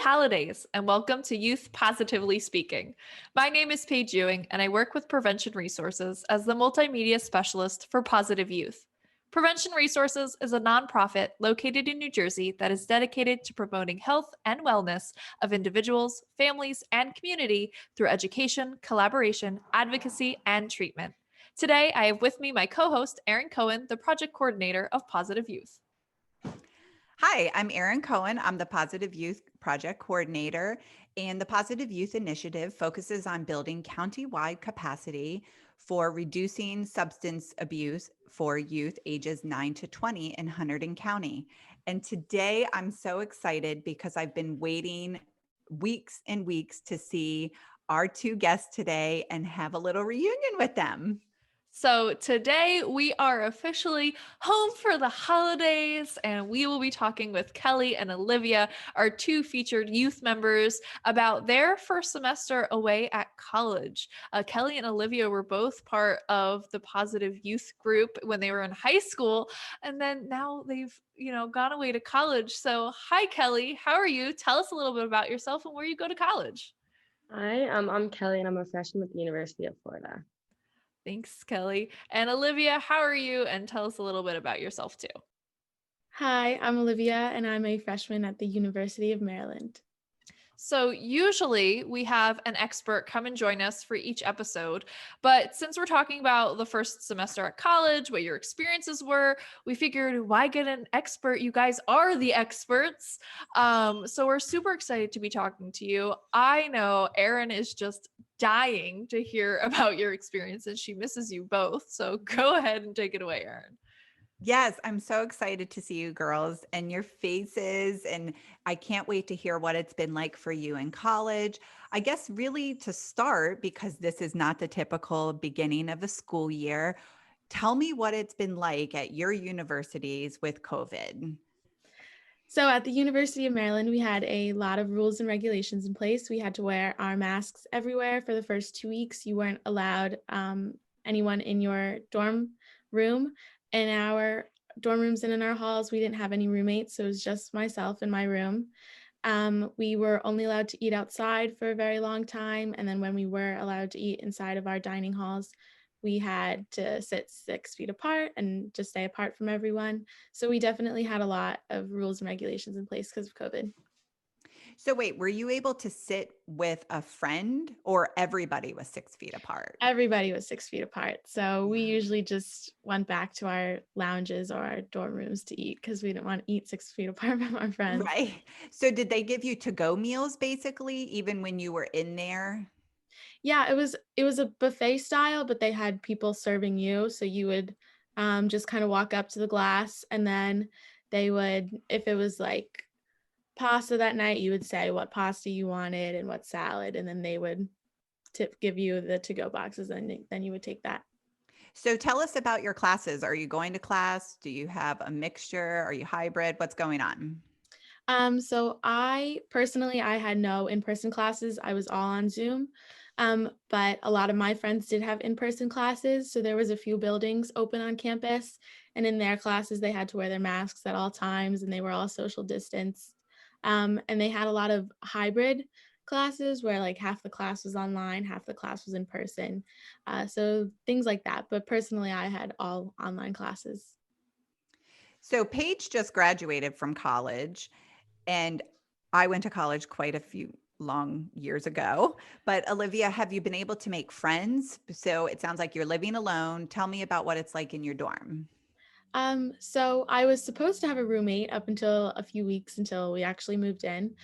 holidays, and welcome to Youth Positively Speaking. My name is Paige Ewing, and I work with Prevention Resources as the multimedia specialist for Positive Youth. Prevention Resources is a nonprofit located in New Jersey that is dedicated to promoting health and wellness of individuals, families, and community through education, collaboration, advocacy, and treatment. Today, I have with me my co host, Erin Cohen, the project coordinator of Positive Youth. Hi, I'm Erin Cohen. I'm the Positive Youth Project Coordinator, and the Positive Youth Initiative focuses on building county-wide capacity for reducing substance abuse for youth ages 9 to 20 in Hunterdon County. And today I'm so excited because I've been waiting weeks and weeks to see our two guests today and have a little reunion with them. So, today we are officially home for the holidays, and we will be talking with Kelly and Olivia, our two featured youth members, about their first semester away at college. Kelly and Olivia were both part of the Positive Youth group when they were in high school, and then now they've gone away to college. So, hi, Kelly. How are you? Tell us a little bit about yourself and where you go to college. Hi, I'm Kelly, and I'm a freshman at the University of Florida. Thanks, Kelly. And Olivia, how are you? And tell us a little bit about yourself too. Hi, I'm Olivia, and I'm a freshman at the University of Maryland. So, usually we have an expert come and join us for each episode. But since we're talking about the first semester at college, what your experiences were, we figured why get an expert? You guys are the experts. So, we're super excited to be talking to you. I know Erin is just dying to hear about your experiences. She misses you both. So, go ahead and take it away, Erin. Yes, I'm so excited to see you girls and your faces. And I can't wait to hear what it's been like for you in college. I guess, really, to start, because this is not the typical beginning of the school year, tell me what it's been like at your universities with COVID. So at the University of Maryland, we had a lot of rules and regulations in place. We had to wear our masks everywhere for the first 2 weeks. You weren't allowed anyone in your dorm room. In our dorm rooms and in our halls, we didn't have any roommates, so it was just myself in my room. We were only allowed to eat outside for a very long time, and then when we were allowed to eat inside of our dining halls, we had to sit 6 feet apart and just stay apart from everyone. So we definitely had a lot of rules and regulations in place because of COVID. So, wait, were you able to sit with a friend or everybody was 6 feet apart? Everybody was 6 feet apart. So we usually just went back to our lounges or our dorm rooms to eat because we didn't want to eat 6 feet apart from our friends. Right. So, did they give you to-go meals basically, even when you were in there? Yeah, it was a buffet style, but they had people serving you. So you would just kind of walk up to the glass, and then they would, if it was like pasta that night, you would say what pasta you wanted and what salad, and then they would give you the to-go boxes, and then you would take that. So, tell us about your classes. Are you going to class? Do you have a mixture? Are you hybrid? What's going on? So I personally, I had no in-person classes. I was all on Zoom. But a lot of my friends did have in-person classes. So there was a few buildings open on campus, and in their classes, they had to wear their masks at all times, and they were all social distance. And they had a lot of hybrid classes where like half the class was online, half the class was in person. So things like that. But personally, I had all online classes. So, Paige just graduated from college, and I went to college quite a few long years ago. But, Olivia, have you been able to make friends? So, it sounds like you're living alone. Tell me about what it's like in your dorm. So I was supposed to have a roommate up until a few weeks until we actually moved in.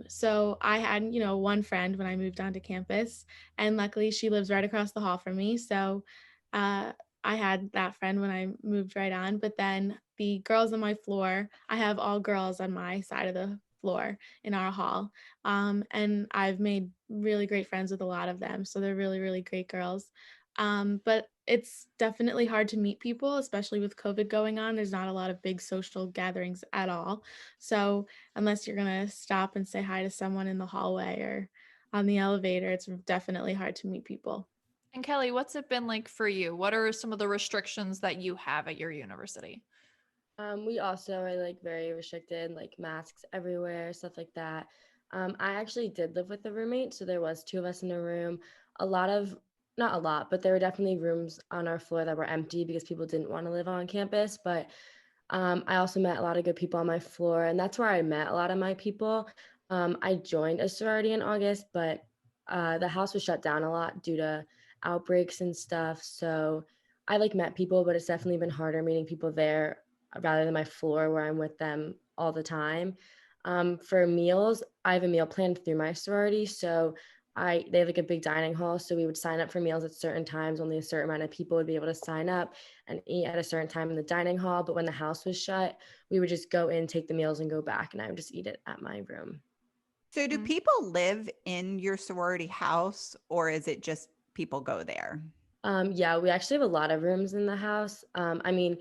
So I had, one friend when I moved onto campus, and luckily she lives right across the hall from me. So uh, I had that friend when I moved right on. But then the girls on my floor, I have all girls on my side of the floor in our hall. And I've made really great friends with a lot of them. So they're really, really great girls. But it's definitely hard to meet people, especially with COVID going on. There's not a lot of big social gatherings at all. So unless you're going to stop and say hi to someone in the hallway or on the elevator, it's definitely hard to meet people. And Kelly, what's it been like for you? What are some of the restrictions that you have at your university? We also are like very restricted, like masks everywhere, stuff like that. I actually did live with a roommate, so there was two of us in a room. A lot of, not a lot, but there were definitely rooms on our floor that were empty because people didn't want to live on campus. But I also met a lot of good people on my floor, and that's where I met a lot of my people. I joined a sorority in August, but the house was shut down a lot due to outbreaks and stuff. So I like met people, but it's definitely been harder meeting people there rather than my floor where I'm with them all the time. For meals, I have a meal plan through my sorority, so they have like a big dining hall, so we would sign up for meals at certain times. Only a certain amount of people would be able to sign up and eat at a certain time in the dining hall. But when the house was shut, we would just go in, take the meals, and go back, and I would just eat it at my room. So do Mm. people live in your sorority house, or is it just people go there? Yeah, we actually have a lot of rooms in the house. I mean,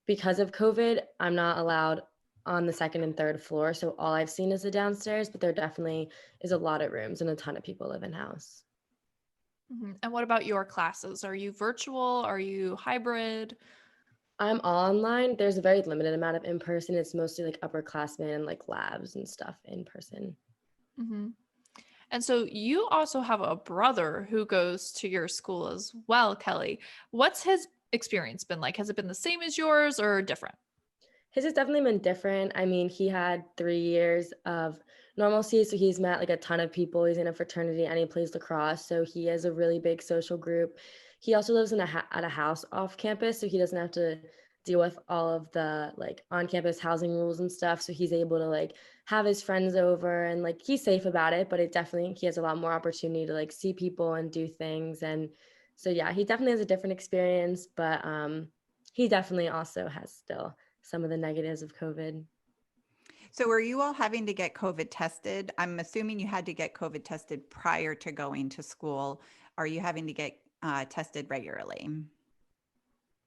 because of COVID, I'm not allowed on the second and third floor, so all I've seen is the downstairs. But there definitely is a lot of rooms, and a ton of people live in house. Mhm. And what about your classes? Are you virtual? Are you hybrid? I'm all online. There's a very limited amount of in person. It's mostly like upperclassmen and like labs and stuff in person. Hmm. And so you also have a brother who goes to your school as well, Kelly. What's his experience been like? Has it been the same as yours or different? His has definitely been different. I mean, he had 3 years of normalcy, so he's met like a ton of people. He's in a fraternity and he plays lacrosse, so he has a really big social group. He also lives in at a house off campus, so he doesn't have to deal with all of the like on-campus housing rules and stuff. So he's able to like have his friends over and like he's safe about it, but it definitely he has a lot more opportunity to like see people and do things. And so yeah, he definitely has a different experience, but he definitely also has still some of the negatives of COVID. So are you all having to get COVID tested? I'm assuming you had to get COVID tested prior to going to school. Are you having to get tested regularly?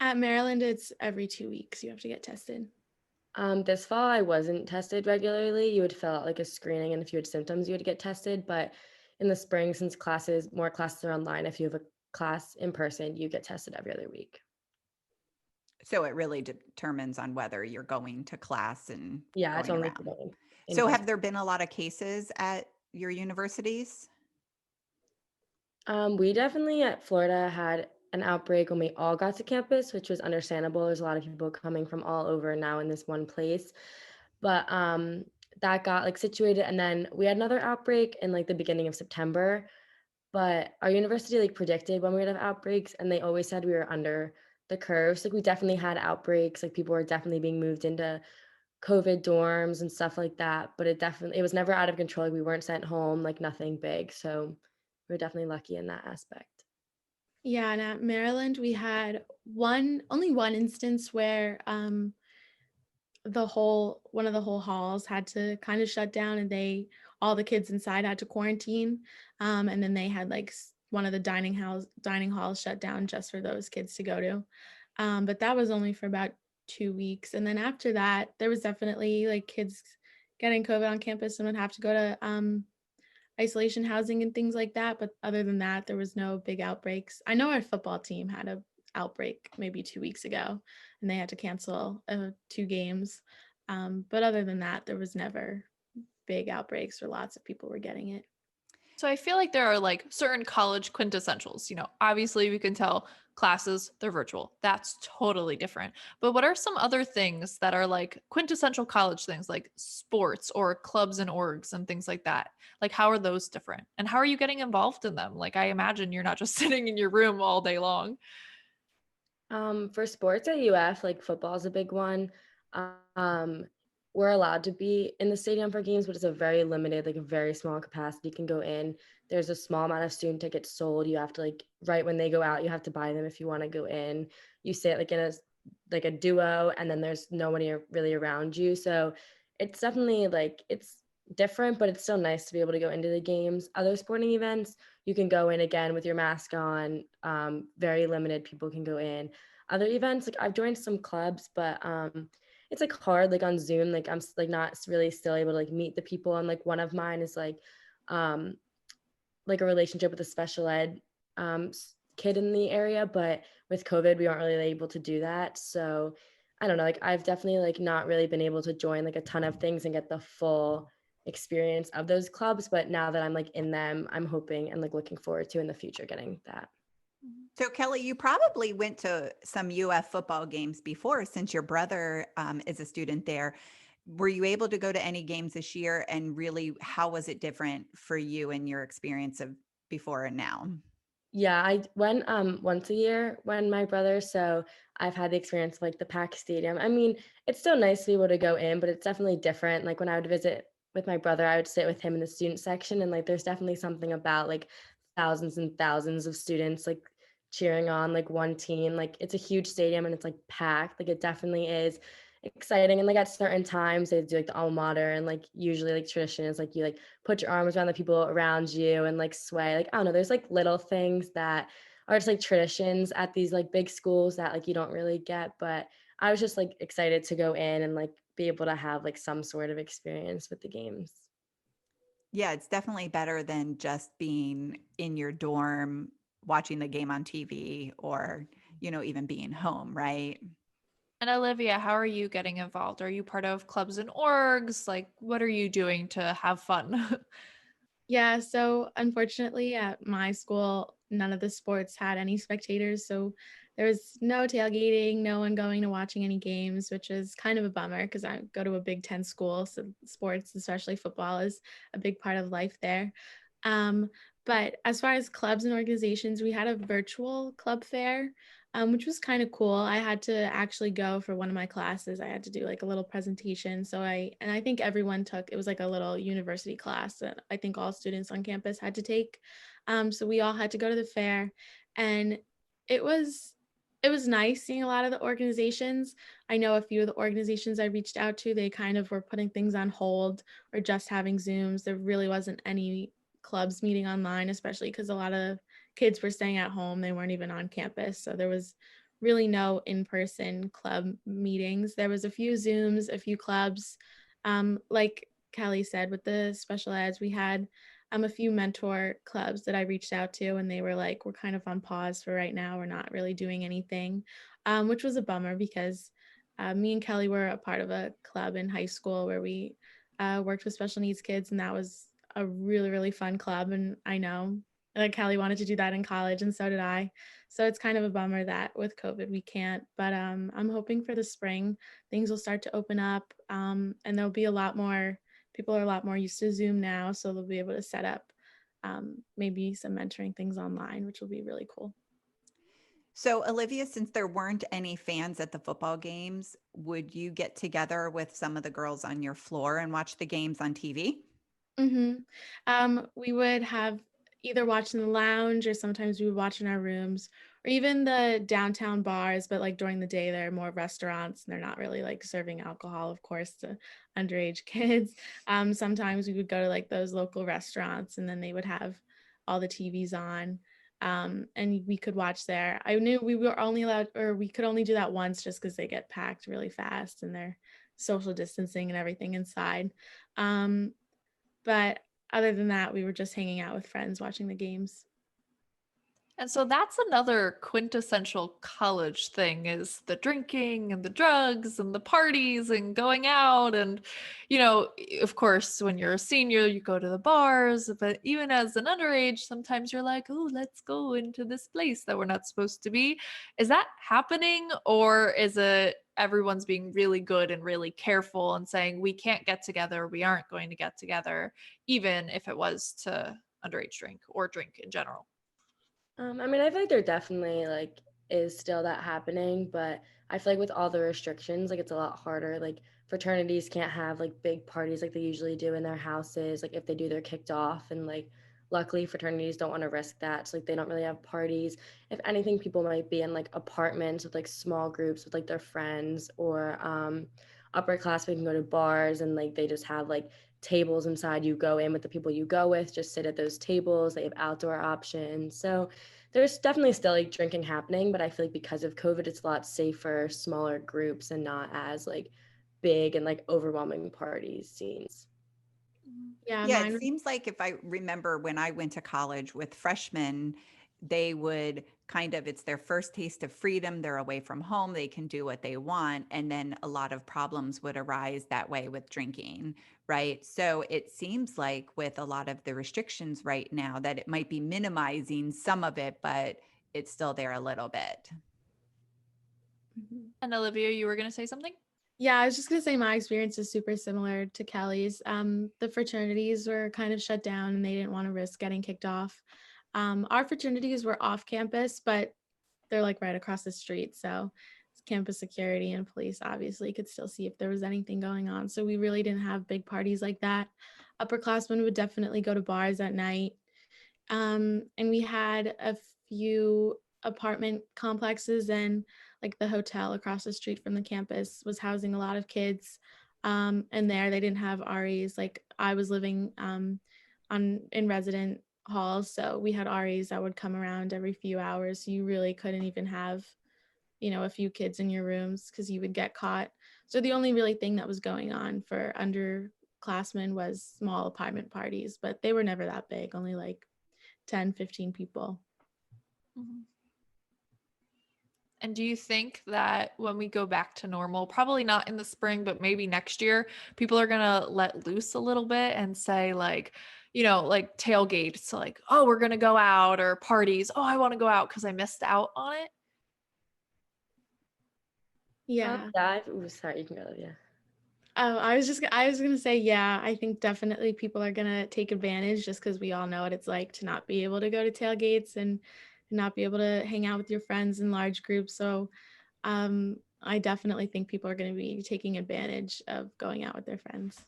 At Maryland, it's every 2 weeks you have to get tested. This fall, I wasn't tested regularly. You would fill out like a screening, and if you had symptoms, you would get tested. But in the spring, since more classes are online, if you have a class in person, you get tested every other week. So it really determines on whether you're going to class and Yeah, it's going only around. going in So have person. there been a lot of cases at your universities? We definitely at Florida had an outbreak when we all got to campus, which was understandable. There's a lot of people coming from all over now in this one place. But that got like situated, and then we had another outbreak in like the beginning of September. But our university like predicted when we would have outbreaks, and they always said we were under the curve. So like we definitely had outbreaks, like people were definitely being moved into COVID dorms and stuff like that. But it was never out of control. Like we weren't sent home, like nothing big. So we are definitely lucky in that aspect. Yeah, and at Maryland, we had only one instance where one of the whole halls had to kind of shut down, and all the kids inside had to quarantine. And then they had like one of the dining halls shut down just for those kids to go to. But that was only for about 2 weeks. And then after that, there was definitely like kids getting COVID on campus and would have to go to isolation housing and things like that. But other than that, there was no big outbreaks. I know our football team had a outbreak maybe 2 weeks ago, and they had to cancel 2 games. But other than that, there was never big outbreaks or lots of people were getting it. So I feel like there are like certain college quintessentials. Obviously we can tell classes, they're virtual. That's totally different. But what are some other things that are like quintessential college things like sports or clubs and orgs and things like that? Like how are those different? And how are you getting involved in them? Like I imagine you're not just sitting in your room all day long. For sports at UF, like football is a big one. Um, we're allowed to be in the stadium for games, but it's a very limited, like a very small capacity can go in. There's a small amount of student tickets sold. You have to like right when they go out, you have to buy them if you want to go in. You sit like in a duo, and then there's nobody really around you. So it's definitely like it's different, but it's still nice to be able to go into the games. Other sporting events, you can go in again with your mask on. Very limited people can go in. Other events, like I've joined some clubs, but it's like hard, like on Zoom, like I'm like not really still able to like meet the people. And like one of mine is um, like a relationship with a special ed kid in the area, but with COVID, we aren't really able to do that. So I don't know, like I've definitely like not really been able to join like a ton of things and get the full experience of those clubs. But now that I'm like in them, I'm hoping and like looking forward to in the future getting that. So, Kelly, you probably went to some UF football games before since your brother is a student there. Were you able to go to any games this year? And really, how was it different for you and your experience of before and now? Yeah, I went once a year when my brother, so I've had the experience of like the packed stadium. I mean, it's still nice to be able to go in, but it's definitely different. Like when I would visit with my brother, I would sit with him in the student section, and like there's definitely something about like thousands and thousands of students like cheering on like one team. Like it's a huge stadium and it's like packed. Like it definitely is exciting. And like at certain times they do like the alma mater, and like usually like tradition is like you like put your arms around the people around you and like sway. Like I don't know, there's like little things that are just like traditions at these like big schools that like you don't really get. But I was just like excited to go in and like be able to have like some sort of experience with the games. Yeah, it's definitely better than just being in your dorm watching the game on TV or, even being home, right? And Olivia, how are you getting involved? Are you part of clubs and orgs? Like, what are you doing to have fun? Yeah, so unfortunately at my school, none of the sports had any spectators. So there was no tailgating, no one going to watching any games, which is kind of a bummer because I go to a Big Ten school. So sports, especially football, is a big part of life there. Um, but as far as clubs and organizations, we had a virtual club fair, which was kind of cool. I had to actually go for one of my classes. I had to do like a little presentation. I think everyone took, it was like a little university class that I think all students on campus had to take. So we all had to go to the fair, and it was it was nice seeing a lot of the organizations. I know a few of the organizations I reached out to, they kind of were putting things on hold or just having Zooms. There really wasn't any clubs meeting online, especially because a lot of kids were staying at home. They weren't even on campus. So there was really no in-person club meetings. There was a few Zooms, a few clubs. Like Kelly said, with the special eds, we had a few mentor clubs that I reached out to, and they were like, we're kind of on pause for right now. We're not really doing anything, which was a bummer because me and Kelly were a part of a club in high school where we worked with special needs kids, and that was a really, really fun club. And I know Kelly wanted to do that in college, and so did I. So it's kind of a bummer that with COVID we can't. But I'm hoping for the spring things will start to open up, and there'll be a lot more people are a lot more used to Zoom now, so they'll be able to set up maybe some mentoring things online, which will be really cool. So, Olivia, since there weren't any fans at the football games, would you get together with some of the girls on your floor and watch the games on TV? We would have either watch in the lounge, or sometimes we would watch in our rooms, or even the downtown bars. But like during the day, they're more restaurants and they're not really like serving alcohol, of course, to underage kids. Sometimes we would go to like those local restaurants, and then they would have all the TVs on. And we could watch there. I knew we were only allowed, or we could only do that once just because they get packed really fast and they're social distancing and everything inside. Um, but other than that, we were just hanging out with friends watching the games. And so that's another quintessential college thing is the drinking and the drugs and the parties and going out. And, of course, when you're a senior, you go to the bars. But even as an underage, sometimes you're like, oh, let's go into this place that we're not supposed to be. Is that happening? Or is it everyone's being really good and really careful and saying, we can't get together, we aren't going to get together, even if it was to underage drink or drink in general? I mean, I feel like there definitely like is still that happening, but I feel like with all the restrictions, like it's a lot harder. Like fraternities can't have like big parties like they usually do in their houses. Like if they do, they're kicked off, and like luckily fraternities don't want to risk that. So like they don't really have parties. If anything, people might be in like apartments with like small groups with like their friends, or upperclassmen can go to bars and like they just have like tables inside. You go in with the people you go with, just sit at those tables. They have outdoor options. So there's definitely still like drinking happening, but I feel like because of COVID, it's a lot safer, smaller groups, and not as like big and like overwhelming party scenes. Yeah, Yeah, it mine. seems like if I remember when I went to college with freshmen, they would kind of, it's their first taste of freedom. They're away from home. They can do what they want. And then a lot of problems would arise that way with drinking, right? So it seems like with a lot of the restrictions right now that it might be minimizing some of it, but it's still there a little bit. And Olivia, you were going to say something? Yeah, I was just gonna say my experience is super similar to Kelly's. The fraternities were kind of shut down and they didn't want to risk getting kicked off. Our fraternities were off campus, but they're like right across the street. So campus security and police obviously could still see if there was anything going on. So we really didn't have big parties like that. Upperclassmen would definitely go to bars at night. And we had a few apartment complexes, and like the hotel across the street from the campus was housing a lot of kids. And there they didn't have REs. Like I was living in resident halls, so we had REs that would come around every few hours. You really couldn't even have, a few kids in your rooms because you would get caught. So the only really thing that was going on for underclassmen was small apartment parties, but they were never that big, only like 10, 15 people. Mm-hmm. And do you think that when we go back to normal, probably not in the spring, but maybe next year, people are going to let loose a little bit and say like, like tailgates, like, oh, we're going to go out, or parties. Oh, I want to go out because I missed out on it. Yeah. Sorry, you can go, Olivia. Oh, I was gonna say, yeah, I think definitely people are gonna take advantage just because we all know what it's like to not be able to go to tailgates and not be able to hang out with your friends in large groups. So I definitely think people are gonna be taking advantage of going out with their friends.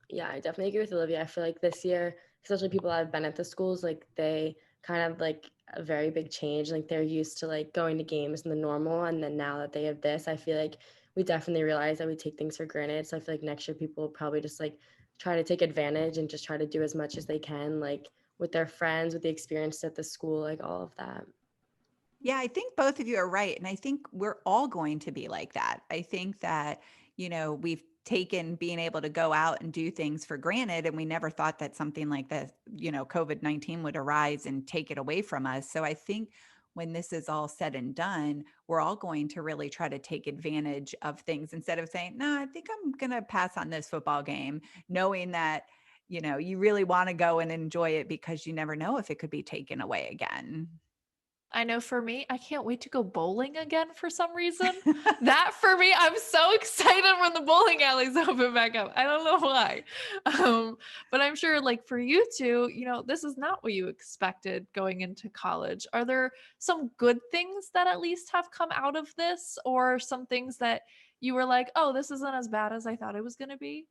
Yeah, I definitely agree with Olivia. I feel like this year, especially people that have been at the schools, like they kind of like a very big change. Like they're used to like going to games and the normal. And then now that they have this, I feel like we definitely realize that we take things for granted. So I feel like next year people will probably just like try to take advantage and just try to do as much as they can, like with their friends, with the experience at the school, like all of that. Yeah, I think both of you are right. And I think we're all going to be like that. I think that, we've taken being able to go out and do things for granted. And we never thought that something like that, COVID-19 would arise and take it away from us. So I think when this is all said and done, we're all going to really try to take advantage of things instead of saying, no, I think I'm going to pass on this football game, knowing that, you really want to go and enjoy it because you never know if it could be taken away again. I know for me, I can't wait to go bowling again for some reason. That for me, I'm so excited when the bowling alleys open back up. I don't know why. But I'm sure like for you two, this is not what you expected going into college. Are there some good things that at least have come out of this, or some things that you were like, oh, this isn't as bad as I thought it was going to be?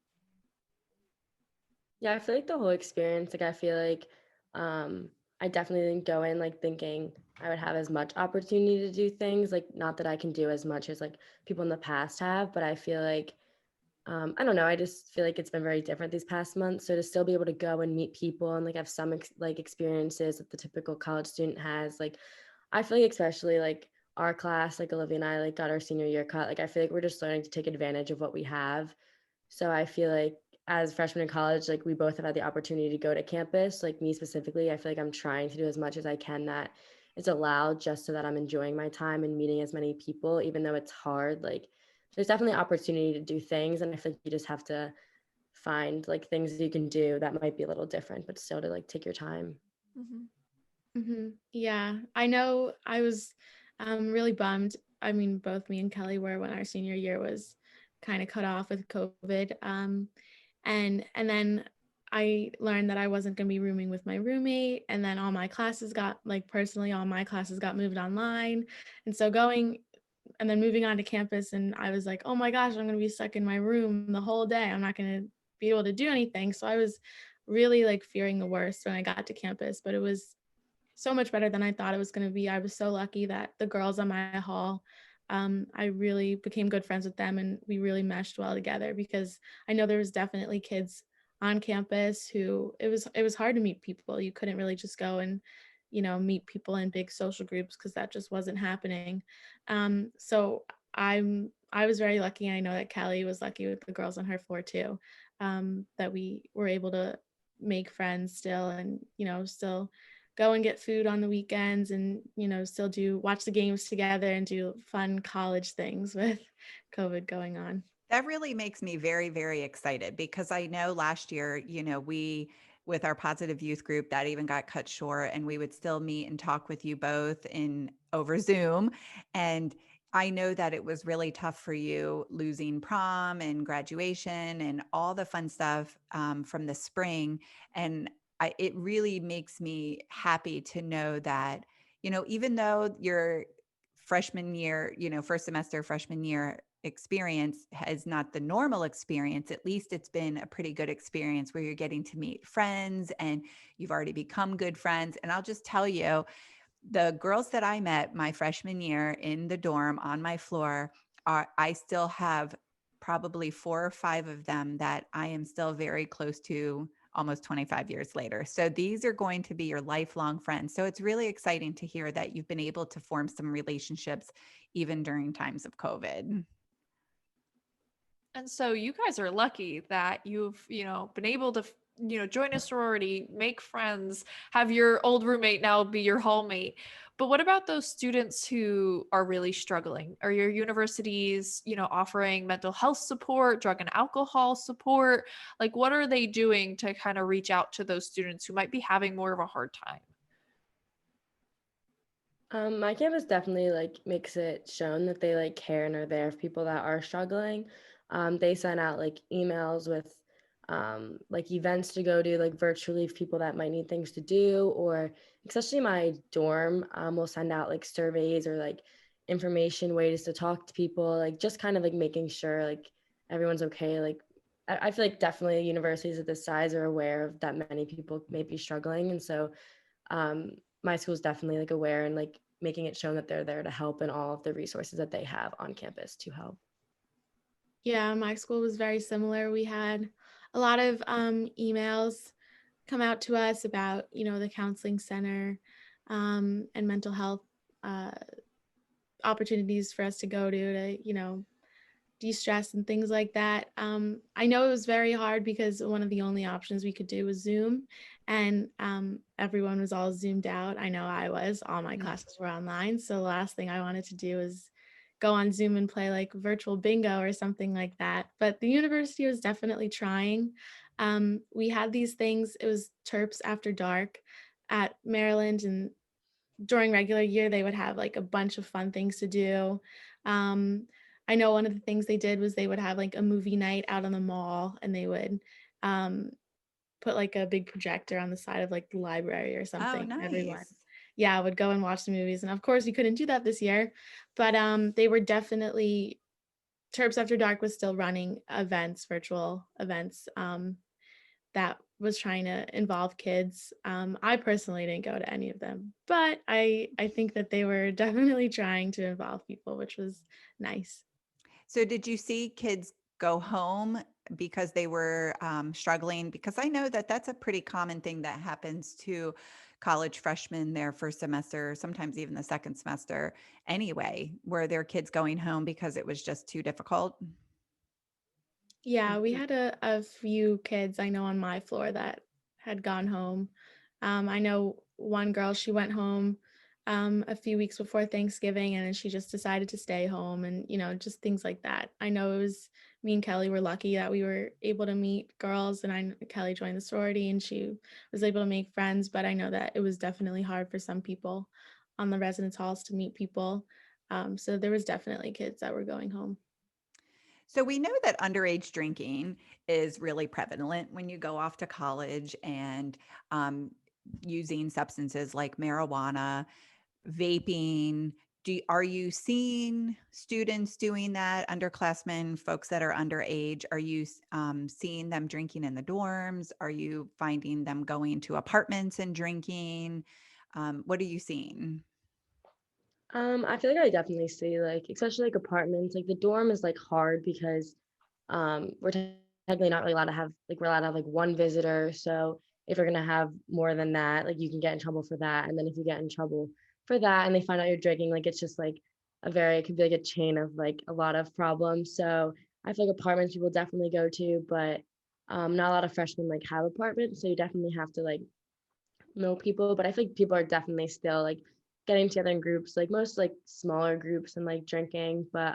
Yeah, I feel like the whole experience, like I feel like I definitely didn't go in like thinking I would have as much opportunity to do things. Like not that I can do as much as like people in the past have, but I feel like I don't know, I just feel like it's been very different these past months. So to still be able to go and meet people and like have some like experiences that the typical college student has, like I feel like especially like our class, like Olivia and I like got our senior year cut. Like I feel like we're just learning to take advantage of what we have. So I feel like as freshmen in college, like we both have had the opportunity to go to campus. Like me specifically, I feel like I'm trying to do as much as I can that is allowed just so that I'm enjoying my time and meeting as many people, even though it's hard. Like there's definitely opportunity to do things. And I feel like you just have to find like things that you can do that might be a little different, but still to like take your time. Mm-hmm. Mm-hmm. Yeah, I know I was really bummed. I mean, both me and Kelly were when our senior year was kind of cut off with COVID. And then I learned that I wasn't going to be rooming with my roommate. And then all my classes got, like personally, all my classes got moved online. And so going and then moving on to campus, and I was like, oh my gosh, I'm going to be stuck in my room the whole day. I'm not going to be able to do anything. So I was really like fearing the worst when I got to campus, but it was so much better than I thought it was going to be. I was so lucky that the girls on my hall, I really became good friends with them, and we really meshed well together, because I know there was definitely kids on campus who it was hard to meet people. You couldn't really just go and meet people in big social groups because that just wasn't happening. So I was very lucky. I know that Kelly was lucky with the girls on her floor too, that we were able to make friends still, and still go and get food on the weekends and, still watch the games together and do fun college things with COVID going on. That really makes me very, very excited because I know last year, we, with our positive youth group, that even got cut short, and we would still meet and talk with you both in over Zoom. And I know that it was really tough for you losing prom and graduation and all the fun stuff from the spring. And it really makes me happy to know that, even though your freshman year, first semester freshman year experience is not the normal experience, at least it's been a pretty good experience where you're getting to meet friends and you've already become good friends. And I'll just tell you, the girls that I met my freshman year in the dorm on my floor I still have probably 4 or 5 of them that I am still very close to almost 25 years later. So these are going to be your lifelong friends. So it's really exciting to hear that you've been able to form some relationships even during times of COVID. And so you guys are lucky that you've, been able to, join a sorority, make friends, have your old roommate now be your hallmate. But what about those students who are really struggling? Are your universities, offering mental health support, drug and alcohol support? Like, what are they doing to kind of reach out to those students who might be having more of a hard time? My campus definitely makes it shown that they care and are there for people that are struggling. They send out emails with events to go to virtually for people that might need things to do, or especially my dorm will send out surveys or information ways to talk to people, just kind of making sure everyone's okay. I feel definitely universities of this size are aware of that many people may be struggling, and so my school is definitely aware and making it shown that they're there to help and all of the resources that they have on campus to help. Yeah, my school was very similar. We had a lot of emails come out to us about, the counseling center and mental health uh, opportunities for us to go to, de-stress and things like that. I know it was very hard because one of the only options we could do was Zoom, and everyone was all Zoomed out. I know I was. All my classes were online, so the last thing I wanted to do was go on Zoom and play virtual bingo or something like that. But the university was definitely trying. We had these things. It was Terps After Dark at Maryland, and during regular year they would have a bunch of fun things to do. I know one of the things they did was they would have a movie night out on the mall, and they would put a big projector on the side of the library or something. Oh, nice. Everyone, yeah, would go and watch the movies. And of course we couldn't do that this year, but they were definitely, Terps After Dark was still running events, virtual events that was trying to involve kids. I personally didn't go to any of them, but I think that they were definitely trying to involve people, which was nice. So did you see kids go home because they were struggling? Because I know that that's a pretty common thing that happens to college freshmen their first semester, sometimes even the second semester anyway, where their kids going home because it was just too difficult. Yeah, we had a few kids I know on my floor that had gone home. I know one girl, she went home a few weeks before Thanksgiving, and then she just decided to stay home, and just things like that. I know it was me and Kelly were lucky that we were able to meet girls, and Kelly joined the sorority and she was able to make friends, but I know that it was definitely hard for some people on the residence halls to meet people. So there was definitely kids that were going home. So we know that underage drinking is really prevalent when you go off to college and using substances like marijuana, vaping. Are you seeing students doing that, underclassmen, folks that are underage? Are you seeing them drinking in the dorms? Are you finding them going to apartments and drinking? What are you seeing? I feel I definitely see especially apartments, the dorm is hard because we're technically not really allowed to have we're allowed to have one visitor. So if you're gonna have more than that, you can get in trouble for that. And then if you get in trouble for that and they find out you're drinking, it's just it could be a chain of a lot of problems. So I feel apartments people definitely go to, but not a lot of freshmen have apartments. So you definitely have to know people, but I feel like people are definitely still like getting together in groups, like most like smaller groups and like drinking, but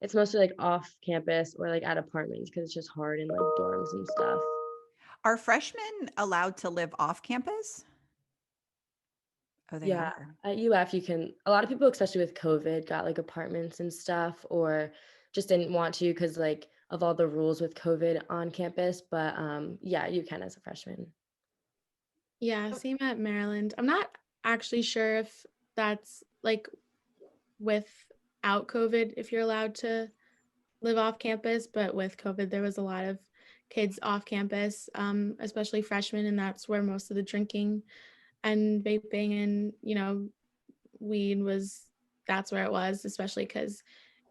it's mostly like off campus or like at apartments because it's just hard in like dorms and stuff. Are freshmen allowed to live off campus? Oh, they Yeah, are. at UF you can, a lot of people, especially with COVID, got like apartments and stuff or just didn't want to because like of all the rules with COVID on campus. But yeah, you can as a freshman. Yeah, same at Maryland. I'm not actually sure if that's like without COVID, if you're allowed to live off campus, but with COVID, there was a lot of kids off campus, especially freshmen, and that's where most of the drinking and vaping and, weed was, that's where it was, especially because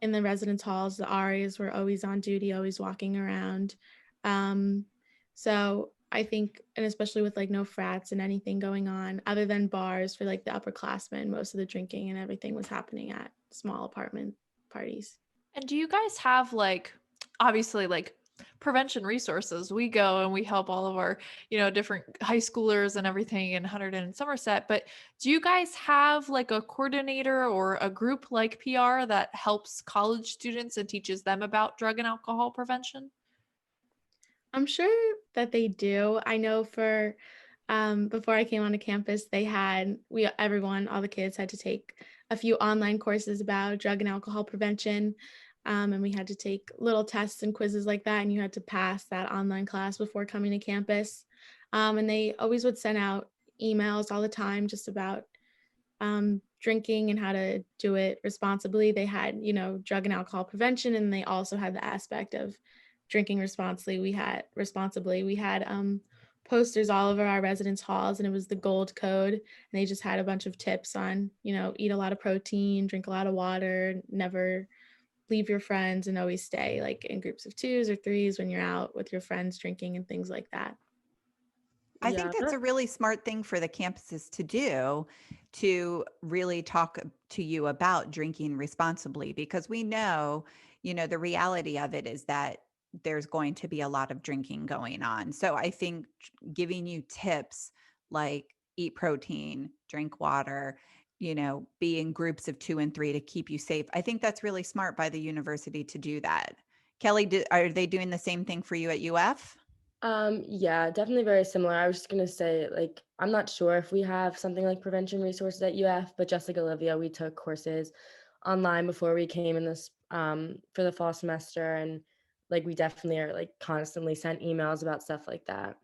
in the residence halls, the RAs were always on duty, always walking around. Um, so I think, and especially with like no frats and anything going on other than bars for like the upperclassmen, most of the drinking and everything was happening at small apartment parties. And do you guys have like, obviously, like prevention resources? We go and we help all of our, different high schoolers and everything in Hunterdon and Somerset. But do you guys have like a coordinator or a group like PR that helps college students and teaches them about drug and alcohol prevention? I'm sure that they do. I know for before I came onto campus, all the kids had to take a few online courses about drug and alcohol prevention. And we had to take little tests and quizzes like that. And you had to pass that online class before coming to campus. And they always would send out emails all the time just about drinking and how to do it responsibly. They had, drug and alcohol prevention, and they also had the aspect of drinking responsibly. We had posters all over our residence halls, and it was the gold code. And they just had a bunch of tips on, eat a lot of protein, drink a lot of water, never leave your friends, and always stay like in groups of twos or threes when you're out with your friends drinking and things like that. I Yeah, think that's a really smart thing for the campuses to do, to really talk to you about drinking responsibly, because we know, the reality of it is that there's going to be a lot of drinking going on. So I think giving you tips like eat protein, drink water, be in groups of 2 and 3 to keep you safe. I think that's really smart by the university to do that. Kelly, are they doing the same thing for you at UF? Yeah, definitely very similar. I was just gonna say, like, I'm not sure if we have something like prevention resources at UF, but just like Olivia, we took courses online before we came in this for the fall semester, and like we definitely are like constantly sent emails about stuff like that.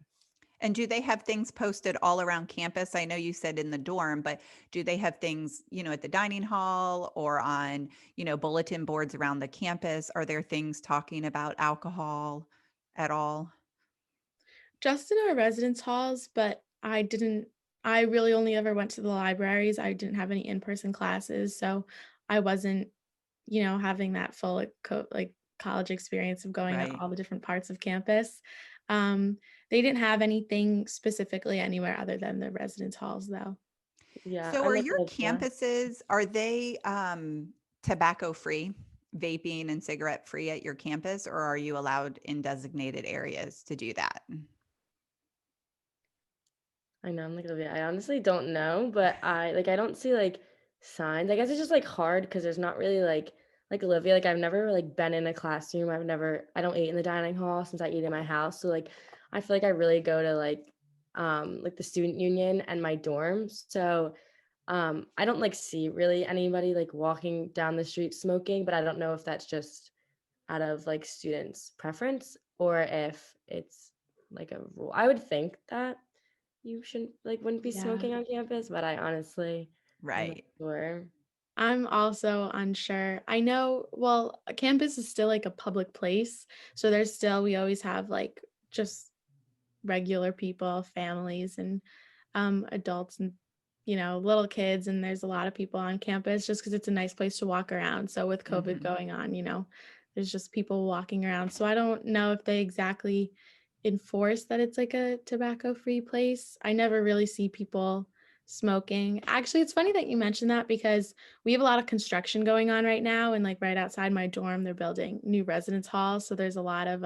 And do they have things posted all around campus? I know you said in the dorm, but do they have things, at the dining hall or on, bulletin boards around the campus? Are there things talking about alcohol at all? Just in our residence halls, but I really only ever went to the libraries. I didn't have any in-person classes, so I wasn't, having that full like college experience of going to Right. all the different parts of campus. They didn't have anything specifically anywhere other than the residence halls, though. Yeah, So I'm are with your Olivia. campuses, are they tobacco free, vaping and cigarette free at your campus, or are you allowed in designated areas to do that? I know, I'm like Olivia. I honestly don't know, but I don't see like signs. I guess it's just like hard because there's not really like Olivia, like I've never like been in a classroom. I don't eat in the dining hall since I eat in my house. So like I feel like I really go to like the student union and my dorm. So I don't like see really anybody like walking down the street smoking, but I don't know if that's just out of like students' preference or if it's like a rule. I would think that you shouldn't like wouldn't be Yeah. smoking on campus, but I honestly am not Right. sure. I'm also unsure. I know, well, campus is still like a public place, so we always have like just regular people, families, and adults, and little kids, and there's a lot of people on campus just because it's a nice place to walk around. So with COVID Mhm. going on, there's just people walking around. So I don't know if they exactly enforce that it's like a tobacco free place. I never really see people smoking. Actually, it's funny that you mentioned that because we have a lot of construction going on right now, and like right outside my dorm they're building new residence halls, so there's a lot of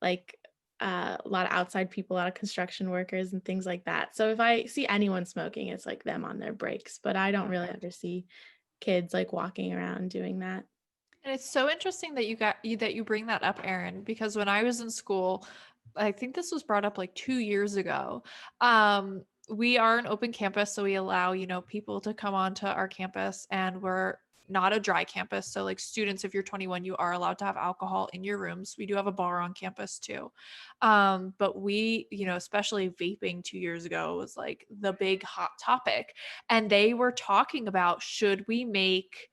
like a lot of outside people, a lot of construction workers and things like that. So if I see anyone smoking, it's like them on their breaks, but I don't really ever see kids like walking around doing that. And it's so interesting that you bring that up, Erin, because when I was in school, I think this was brought up like 2 years ago. We are an open campus, so we allow, people to come onto our campus, and we're not a dry campus. So like students, if you're 21, you are allowed to have alcohol in your rooms. We do have a bar on campus too. But we, especially vaping 2 years ago was like the big hot topic. And they were talking about, should we make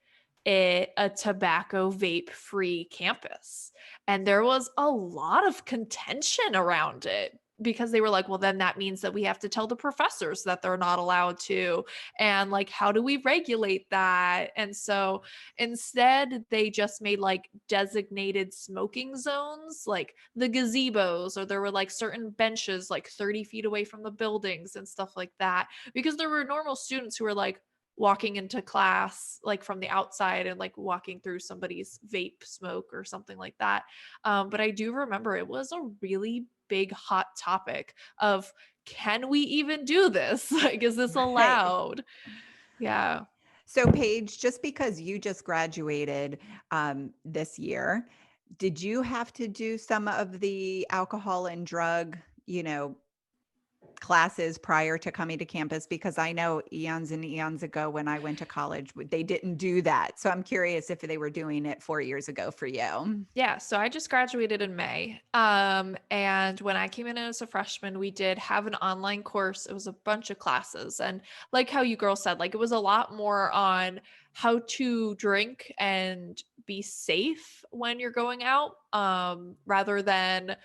it a tobacco vape free campus? And there was a lot of contention around it because they were like, well, then that means that we have to tell the professors that they're not allowed to. And like, how do we regulate that? And so instead, they just made like designated smoking zones, like the gazebos, or there were like certain benches like 30 feet away from the buildings and stuff like that. Because there were normal students who were like, walking into class like from the outside and like walking through somebody's vape smoke or something like that. But I do remember it was a really big hot topic of, can we even do this? Like, is this Right. allowed? Yeah. So Paige, just because you just graduated this year, did you have to do some of the alcohol and drug, classes prior to coming to campus? Because I know eons and eons ago when I went to college, they didn't do that. So I'm curious if they were doing it 4 years ago for you. Yeah, so I just graduated in May. And when I came in as a freshman, we did have an online course. It was a bunch of classes. And like how you girls said, like it was a lot more on how to drink and be safe when you're going out, rather than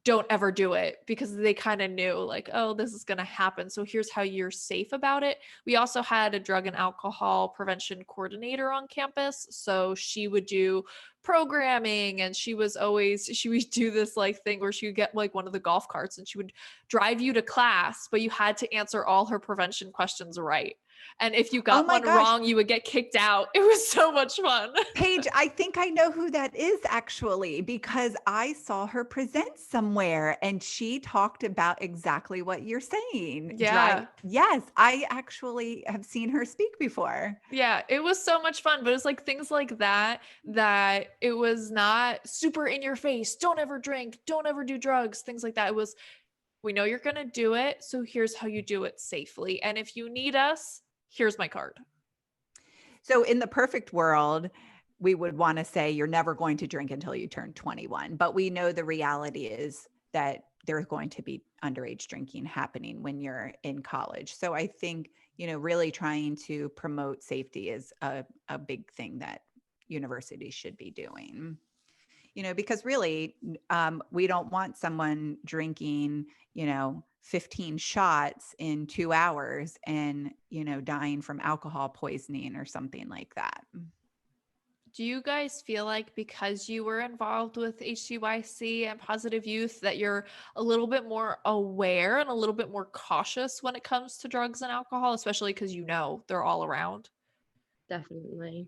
don't ever do it, because they kind of knew like, oh, this is going to happen. So here's how you're safe about it. We also had a drug and alcohol prevention coordinator on campus. So she would do programming, and she would do this like thing where she would get like one of the golf carts and she would drive you to class, but you had to answer all her prevention questions right. And if you Oh got my one gosh, wrong, you would get kicked out. It was so much fun. Paige, I think I know who that is actually, because I saw her present somewhere and she talked about exactly what you're saying. Yeah. Yes, I actually have seen her speak before. Yeah, it was so much fun, but it's like things like that, that it was not super in your face. Don't ever drink, don't ever do drugs, things like that. It was, we know you're going to do it, so here's how you do it safely. And if you need us, here's my card. So in the perfect world, we would want to say you're never going to drink until you turn 21. But we know the reality is that there's going to be underage drinking happening when you're in college. So I think, really trying to promote safety is a big thing that universities should be doing. Because really, we don't want someone drinking, 15 shots in 2 hours and, dying from alcohol poisoning or something like that. Do you guys feel like because you were involved with HCYC and Positive Youth that you're a little bit more aware and a little bit more cautious when it comes to drugs and alcohol, especially because they're all around? Definitely.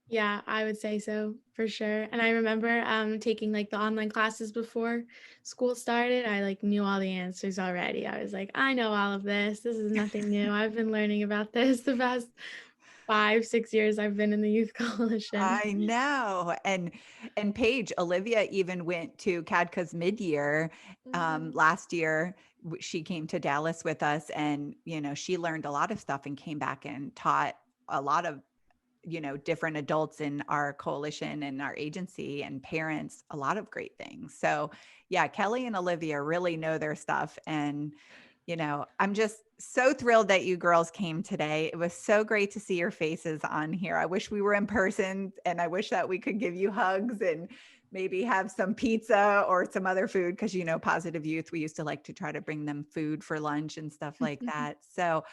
Yeah, I would say so for sure. And I remember taking like the online classes before school started. I like knew all the answers already. I was like, I know all of this. This is nothing new. I've been learning about this the past 5-6 years I've been in the youth coalition. I know. And Paige, Olivia even went to CADCA's mid-year last year. She came to Dallas with us, and she learned a lot of stuff and came back and taught a lot of different adults in our coalition and our agency and parents a lot of great things. So yeah, Kelly and Olivia really know their stuff. And I'm just so thrilled that you girls came today. It was so great to see your faces on here. I wish we were in person, and I wish that we could give you hugs and maybe have some pizza or some other food, because Positive Youth, we used to like to try to bring them food for lunch and stuff like that. So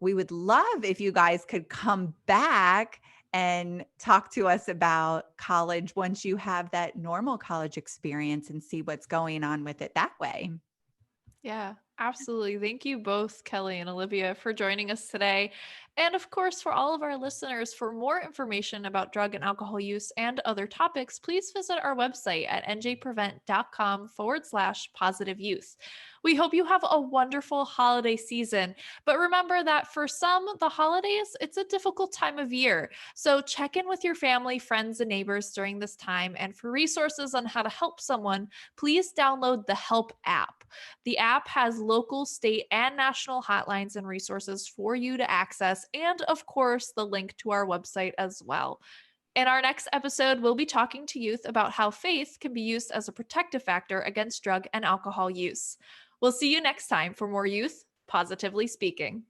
we would love if you guys could come back and talk to us about college once you have that normal college experience and see what's going on with it that way. Yeah, absolutely. Thank you both, Kelly and Olivia, for joining us today. And of course, for all of our listeners, for more information about drug and alcohol use and other topics, please visit our website at njprevent.com/positive youth. We hope you have a wonderful holiday season. But remember that for some, the holidays, it's a difficult time of year. So check in with your family, friends, and neighbors during this time. And for resources on how to help someone, please download the Help app. The app has local, state, and national hotlines and resources for you to access, and of course, the link to our website as well. In our next episode, we'll be talking to youth about how faith can be used as a protective factor against drug and alcohol use. We'll see you next time for more Youth Positively Speaking.